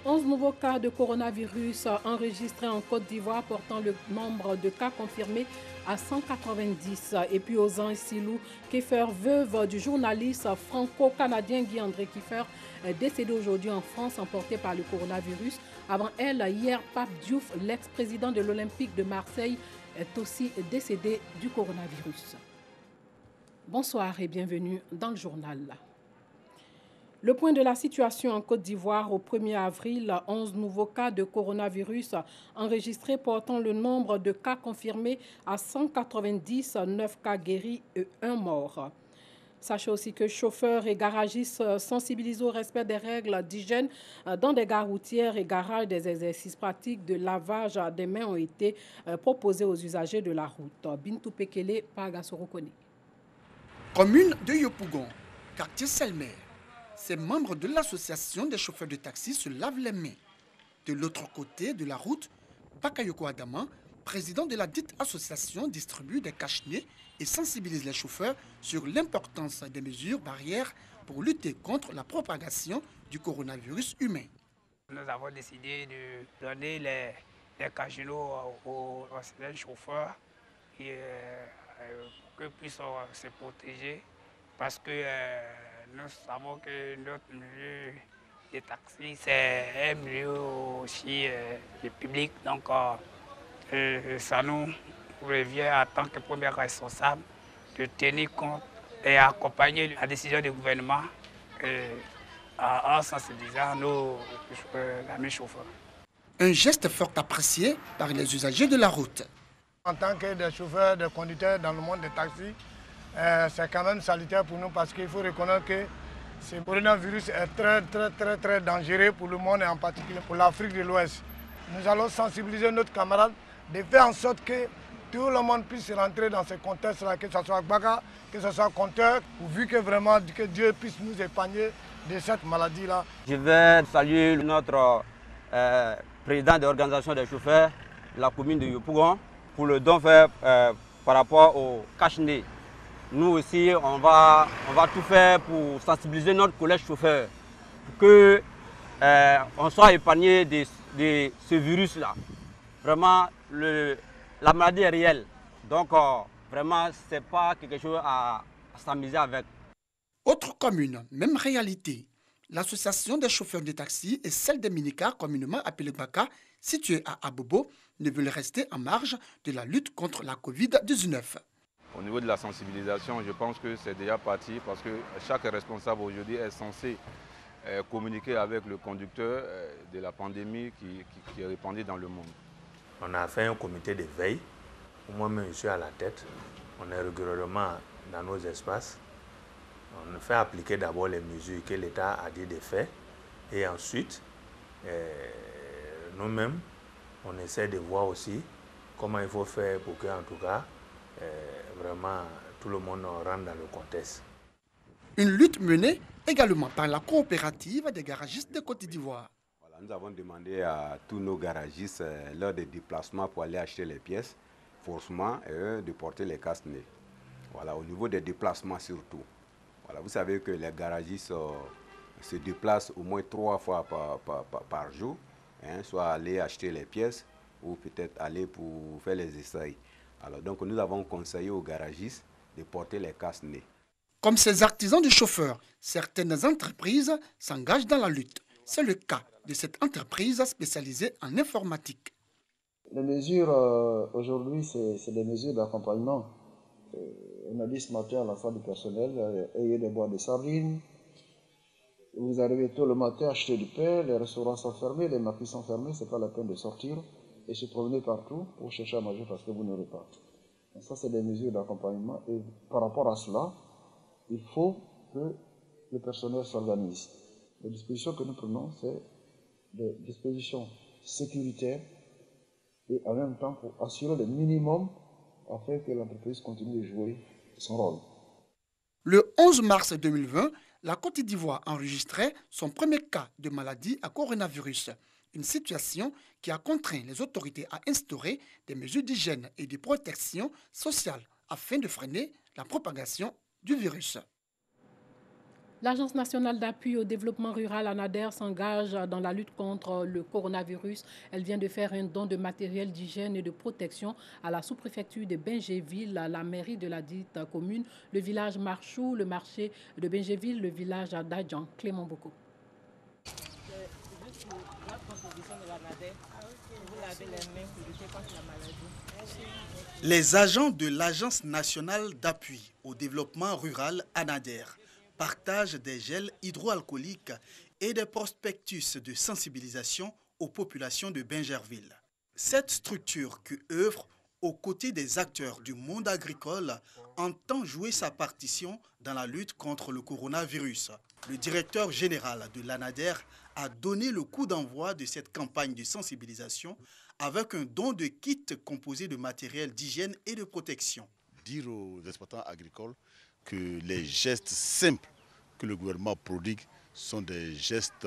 11 nouveaux cas de coronavirus enregistrés en Côte d'Ivoire, portant le nombre de cas confirmés à 190. Et puis aux Silou Kiefer, veuve du journaliste franco-canadien Guy-André Kiefer, décédé aujourd'hui en France, emporté par le coronavirus. Avant elle, hier, Pape Diouf, l'ex-président de l'Olympique de Marseille, est aussi décédé du coronavirus. Bonsoir et bienvenue dans le journal. Le point de la situation en Côte d'Ivoire au 1er avril, 11 nouveaux cas de coronavirus enregistrés, portant le nombre de cas confirmés à 190, 9 cas guéris et 1 mort. Sachez aussi que chauffeurs et garagistes sensibilisés au respect des règles d'hygiène dans des gares routières et garages. Des exercices pratiques de lavage des mains ont été proposés aux usagers de la route. Bintou Pekele, Pagasorokone. Commune de Yopougon, quartier Selmer. Ces membres de l'association des chauffeurs de taxi se lavent les mains. De l'autre côté de la route, Bakayoko Adama, président de la dite association, distribue des cache-nez et sensibilise les chauffeurs sur l'importance des mesures barrières pour lutter contre la propagation du coronavirus humain. Nous avons décidé de donner les cache-nez aux chauffeurs pour qu'ils puissent se protéger, parce que nous savons que notre milieu des taxis, c'est un milieu aussi public. Donc, ça nous revient en tant que premier responsable de tenir compte et accompagner la décision du gouvernement en sensibilisant nos amis chauffeurs. Un geste fort apprécié par les usagers de la route. En tant que des chauffeurs, des conducteurs dans le monde des taxis, c'est quand même salutaire pour nous, parce qu'il faut reconnaître que ce coronavirus est très dangereux pour le monde et en particulier pour l'Afrique de l'Ouest. Nous allons sensibiliser notre camarade de faire en sorte que tout le monde puisse rentrer dans ce contexte-là, que ce soit Gbagha, que ce soit compteur, pourvu que vraiment que Dieu puisse nous épargner de cette maladie-là. Je vais saluer notre président de l'organisation des chauffeurs de la commune de Yopougon pour le don fait par rapport au cache-nez. Nous aussi, on va tout faire pour sensibiliser notre collège chauffeur, pour qu'on soit épargné de ce virus-là. Vraiment, la maladie est réelle. Donc, vraiment, ce n'est pas quelque chose à s'amuser avec. Autre commune, même réalité. L'association des chauffeurs de taxi et celle des minicars, communément appelée Baka, située à Abobo, ne veulent rester en marge de la lutte contre la Covid-19. Au niveau de la sensibilisation, je pense que c'est déjà parti, parce que chaque responsable aujourd'hui est censé communiquer avec le conducteur de la pandémie qui est répandue dans le monde. On a fait un comité de veille, moi-même je suis à la tête. On est régulièrement dans nos espaces. On fait appliquer d'abord les mesures que l'État a dit de faire, et ensuite, nous-mêmes, on essaie de voir aussi comment il faut faire pour que, en tout cas, vraiment tout le monde rentre dans le contexte. Une lutte menée également par la coopérative des garagistes de Côte d'Ivoire. Voilà, nous avons demandé à tous nos garagistes, lors des déplacements pour aller acheter les pièces, forcément, de porter les cache-nez. Voilà, au niveau des déplacements surtout. Voilà, vous savez que les garagistes se déplacent au moins 3 fois par jour, soit aller acheter les pièces ou peut-être aller pour faire les essais. Alors donc nous avons conseillé aux garagistes de porter les cache-nez. Comme ces artisans de chauffeurs, certaines entreprises s'engagent dans la lutte. C'est le cas de cette entreprise spécialisée en informatique. Les mesures aujourd'hui, c'est des mesures d'accompagnement. On a dit ce matin à l'ensemble du personnel, ayez des boîtes de sardines. Vous arrivez tôt le matin, acheter du pain, les restaurants sont fermés, les marchés sont fermés, ce n'est pas la peine de sortir et se promener partout pour chercher à manger parce que vous n'aurez pas. Donc ça, c'est des mesures d'accompagnement, et par rapport à cela, il faut que le personnel s'organise. Les dispositions que nous prenons, c'est des dispositions sécuritaires et en même temps pour assurer le minimum afin que l'entreprise continue de jouer son rôle. Le 11 mars 2020, la Côte d'Ivoire enregistrait son premier cas de maladie à coronavirus. Une situation qui a contraint les autorités à instaurer des mesures d'hygiène et de protection sociale afin de freiner la propagation du virus. L'Agence nationale d'appui au développement rural ANADER s'engage dans la lutte contre le coronavirus. Elle vient de faire un don de matériel d'hygiène et de protection à la sous-préfecture de Bingéville, la mairie de la dite commune, le village Marchou, le marché de Bingéville, le village d'Adjan. Clément Boko. Les agents de l'Agence nationale d'appui au développement rural ANADER partagent des gels hydroalcooliques et des prospectus de sensibilisation aux populations de Bingerville. Cette structure qui œuvre aux côtés des acteurs du monde agricole entend jouer sa partition dans la lutte contre le coronavirus. Le directeur général de l'ANADER a donné le coup d'envoi de cette campagne de sensibilisation avec un don de kits composés de matériel d'hygiène et de protection. Dire aux exploitants agricoles que les gestes simples que le gouvernement prodigue sont des gestes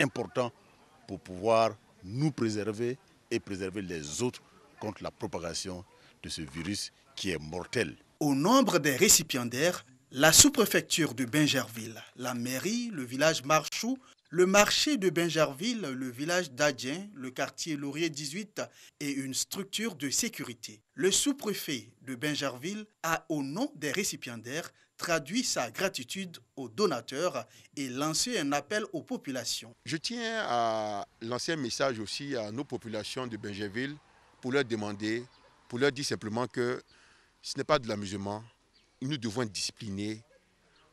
importants pour pouvoir nous préserver et préserver les autres contre la propagation de ce virus qui est mortel. Au nombre des récipiendaires, la sous-préfecture de Bingerville, la mairie, le village Marchou, le marché de Bingerville, le village d'Adjen, le quartier Laurier 18 et une structure de sécurité. Le sous-préfet de Bingerville a, au nom des récipiendaires, traduit sa gratitude aux donateurs et lancé un appel aux populations. Je tiens à lancer un message aussi à nos populations de Bingerville pour leur demander, pour leur dire simplement que ce n'est pas de l'amusement, nous devons être disciplinés.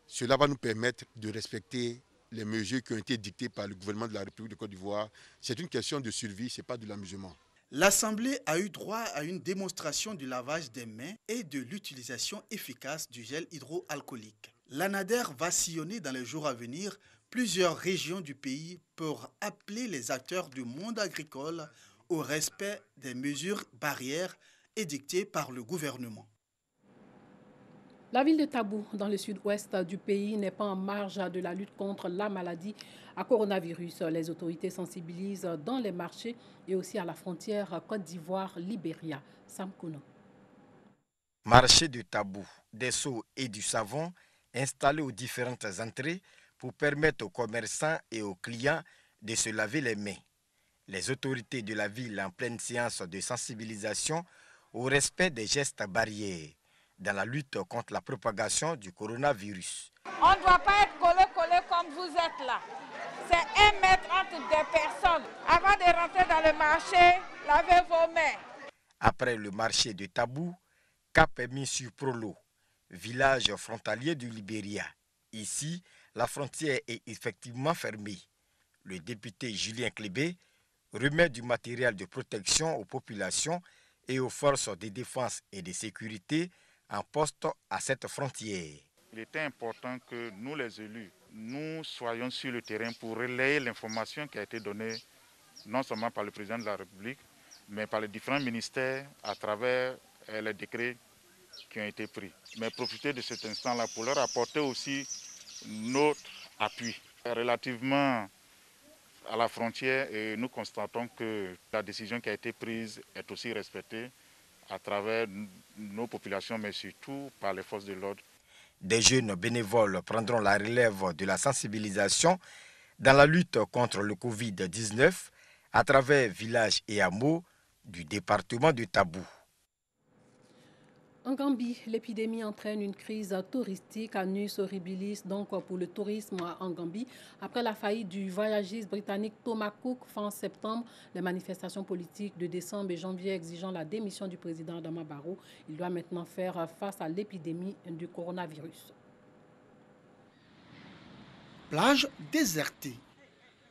Cela va nous permettre de respecter les mesures qui ont été dictées par le gouvernement de la République de Côte d'Ivoire. C'est une question de survie, ce n'est pas de l'amusement. L'Assemblée a eu droit à une démonstration du lavage des mains et de l'utilisation efficace du gel hydroalcoolique. L'ANADER va sillonner dans les jours à venir plusieurs régions du pays pour appeler les acteurs du monde agricole au respect des mesures barrières édictées par le gouvernement. La ville de Tabou, dans le sud-ouest du pays, n'est pas en marge de la lutte contre la maladie à coronavirus. Les autorités sensibilisent dans les marchés et aussi à la frontière Côte d'Ivoire-Libéria. Sam Kouno. Marché de Tabou, des seaux et du savon installés aux différentes entrées pour permettre aux commerçants et aux clients de se laver les mains. Les autorités de la ville en pleine séance de sensibilisation au respect des gestes barrières dans la lutte contre la propagation du coronavirus. On ne doit pas être collé comme vous êtes là. C'est 1 mètre entre des personnes. Avant de rentrer dans le marché, lavez vos mains. Après le marché de Tabou, cap est mis sur Prolo, village frontalier du Libéria. Ici, la frontière est effectivement fermée. Le député Julien Clébé remet du matériel de protection aux populations et aux forces de défense et de sécurité en poste à cette frontière. Il était important que nous, les élus, nous soyons sur le terrain pour relayer l'information qui a été donnée non seulement par le président de la République, mais par les différents ministères à travers les décrets qui ont été pris. Mais profiter de cet instant-là pour leur apporter aussi notre appui. Relativement à la frontière, et nous constatons que la décision qui a été prise est aussi respectée à travers nos populations, mais surtout par les forces de l'ordre. Des jeunes bénévoles prendront la relève de la sensibilisation dans la lutte contre le Covid-19 à travers villages et hameaux du département de Tabou. En Gambie, l'épidémie entraîne une crise touristique, annus horribilis donc pour le tourisme en Gambie. Après la faillite du voyagiste britannique Thomas Cook fin septembre, les manifestations politiques de décembre et janvier exigeant la démission du président Adama Barrow, il doit maintenant faire face à l'épidémie du coronavirus. Plage désertée,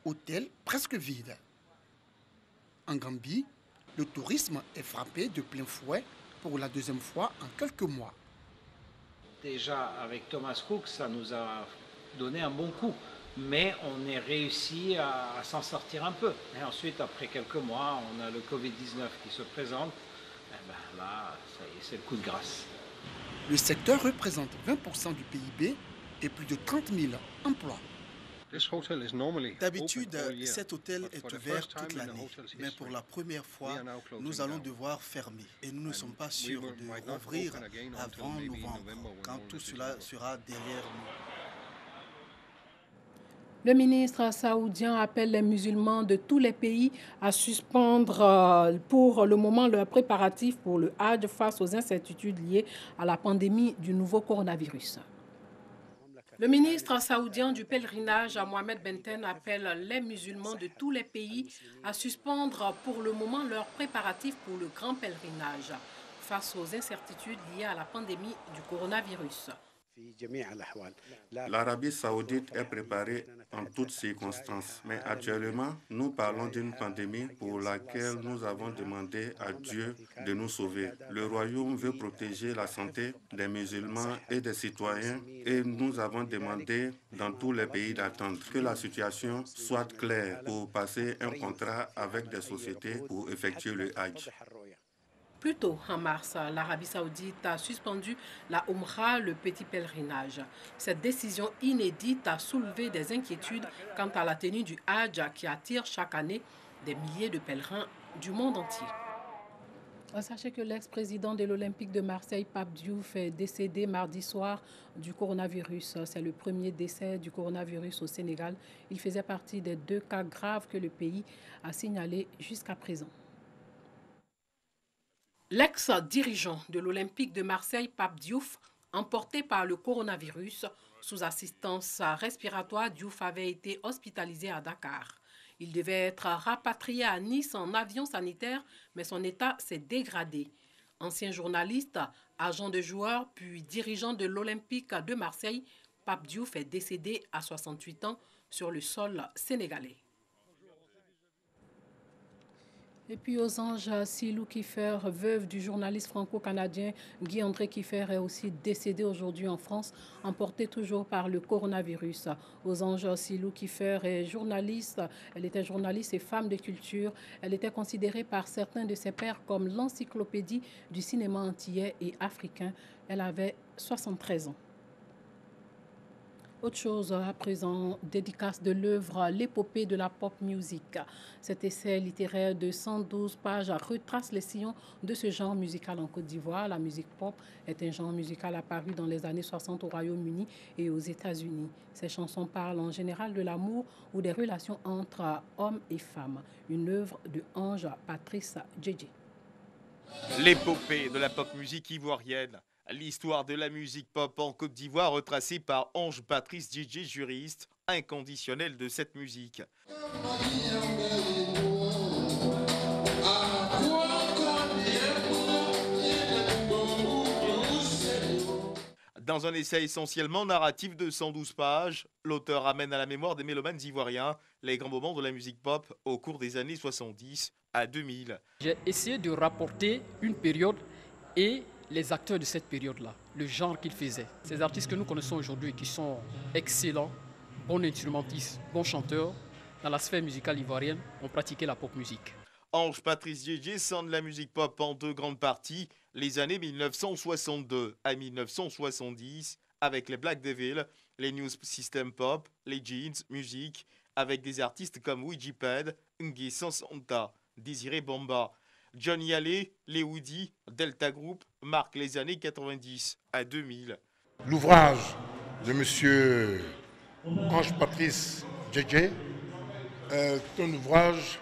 hôtel presque vide. En Gambie, le tourisme est frappé de plein fouet pour la deuxième fois en quelques mois. Déjà, avec Thomas Cook, ça nous a donné un bon coup, mais on est réussi à s'en sortir un peu. Et ensuite, après quelques mois, on a le Covid-19 qui se présente. Et ben là, ça y est, c'est le coup de grâce. Le secteur représente 20% du PIB et plus de 30 000 emplois. D'habitude, cet hôtel est ouvert toute l'année, mais pour la première fois, nous allons devoir fermer et nous ne sommes pas sûrs de rouvrir avant novembre, quand tout cela sera derrière nous. Le ministre saoudien appelle les musulmans de tous les pays à suspendre pour le moment leurs préparatifs pour le Hajj face aux incertitudes liées à la pandémie du nouveau coronavirus. Le ministre saoudien du pèlerinage, Mohamed Benten, appelle les musulmans de tous les pays à suspendre pour le moment leurs préparatifs pour le grand pèlerinage face aux incertitudes liées à la pandémie du coronavirus. L'Arabie saoudite est préparée en toutes circonstances, mais actuellement, nous parlons d'une pandémie pour laquelle nous avons demandé à Dieu de nous sauver. Le royaume veut protéger la santé des musulmans et des citoyens et nous avons demandé dans tous les pays d'attendre que la situation soit claire pour passer un contrat avec des sociétés pour effectuer le Hajj. Plus tôt, en mars, l'Arabie saoudite a suspendu la Umrah, le petit pèlerinage. Cette décision inédite a soulevé des inquiétudes quant à la tenue du Hajj qui attire chaque année des milliers de pèlerins du monde entier. Sachez que l'ex-président de l'Olympique de Marseille, Pape Diouf, est décédé mardi soir du coronavirus. C'est le premier décès du coronavirus au Sénégal. Il faisait partie des 2 cas graves que le pays a signalés jusqu'à présent. L'ex-dirigeant de l'Olympique de Marseille, Pape Diouf, emporté par le coronavirus, sous assistance respiratoire, Diouf avait été hospitalisé à Dakar. Il devait être rapatrié à Nice en avion sanitaire, mais son état s'est dégradé. Ancien journaliste, agent de joueur, puis dirigeant de l'Olympique de Marseille, Pape Diouf est décédé à 68 ans sur le sol sénégalais. Et puis aux anges, Silou Kiffer, veuve du journaliste franco-canadien Guy-André Kiffer, est aussi décédée aujourd'hui en France, emportée toujours par le coronavirus. Aux anges, Silou Kiffer est journaliste, elle était journaliste et femme de culture. Elle était considérée par certains de ses pairs comme l'encyclopédie du cinéma antillais et africain. Elle avait 73 ans. Autre chose à présent, dédicace de l'œuvre L'épopée de la pop music. Cet essai littéraire de 112 pages retrace les sillons de ce genre musical en Côte d'Ivoire. La musique pop est un genre musical apparu dans les années 60 au Royaume-Uni et aux États-Unis. Ces chansons parlent en général de l'amour ou des relations entre hommes et femmes. Une œuvre de Ange Patrice Djedje. L'épopée de la pop musique ivoirienne. L'histoire de la musique pop en Côte d'Ivoire retracée par Ange Patrice Djedje, juriste inconditionnel de cette musique. Dans un essai essentiellement narratif de 112 pages, l'auteur ramène à la mémoire des mélomanes ivoiriens les grands moments de la musique pop au cours des années 70 à 2000. J'ai essayé de rapporter une période et les acteurs de cette période-là, le genre qu'ils faisaient. Ces artistes que nous connaissons aujourd'hui qui sont excellents, bons instrumentistes, bons chanteurs, dans la sphère musicale ivoirienne, ont pratiqué la pop musique. Ange Patrice Djedje scinde la musique pop en 2 grandes parties, les années 1962 à 1970, avec les Black Devil, les New System Pop, les Jeans, musique, avec des artistes comme Ouija Pad, Nguy Sansanta, Désiré Bamba. Johnny Haley, les Woody, Delta Group marquent les années 90 à 2000. L'ouvrage de M. Ange Patrice Djedje est un ouvrage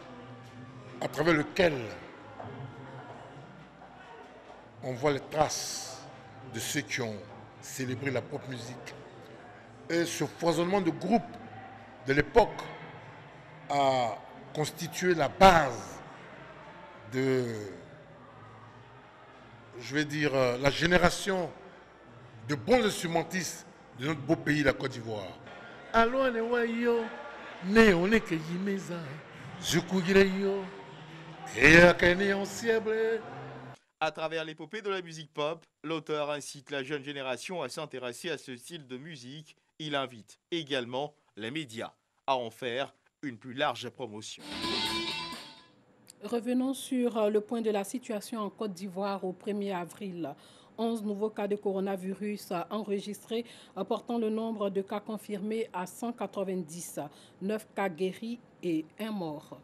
à travers lequel on voit les traces de ceux qui ont célébré la pop musique. Et ce foisonnement de groupes de l'époque a constitué la base de, je vais dire, la génération de bons instrumentistes de notre beau pays, la Côte d'Ivoire. À travers l'épopée de la musique pop, l'auteur incite la jeune génération à s'intéresser à ce style de musique. Il invite également les médias à en faire une plus large promotion. Revenons sur le point de la situation en Côte d'Ivoire au 1er avril. 11 nouveaux cas de coronavirus enregistrés, portant le nombre de cas confirmés à 190, 9 cas guéris et 1 mort.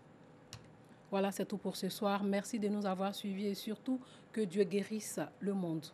Voilà, c'est tout pour ce soir. Merci de nous avoir suivis et surtout que Dieu guérisse le monde.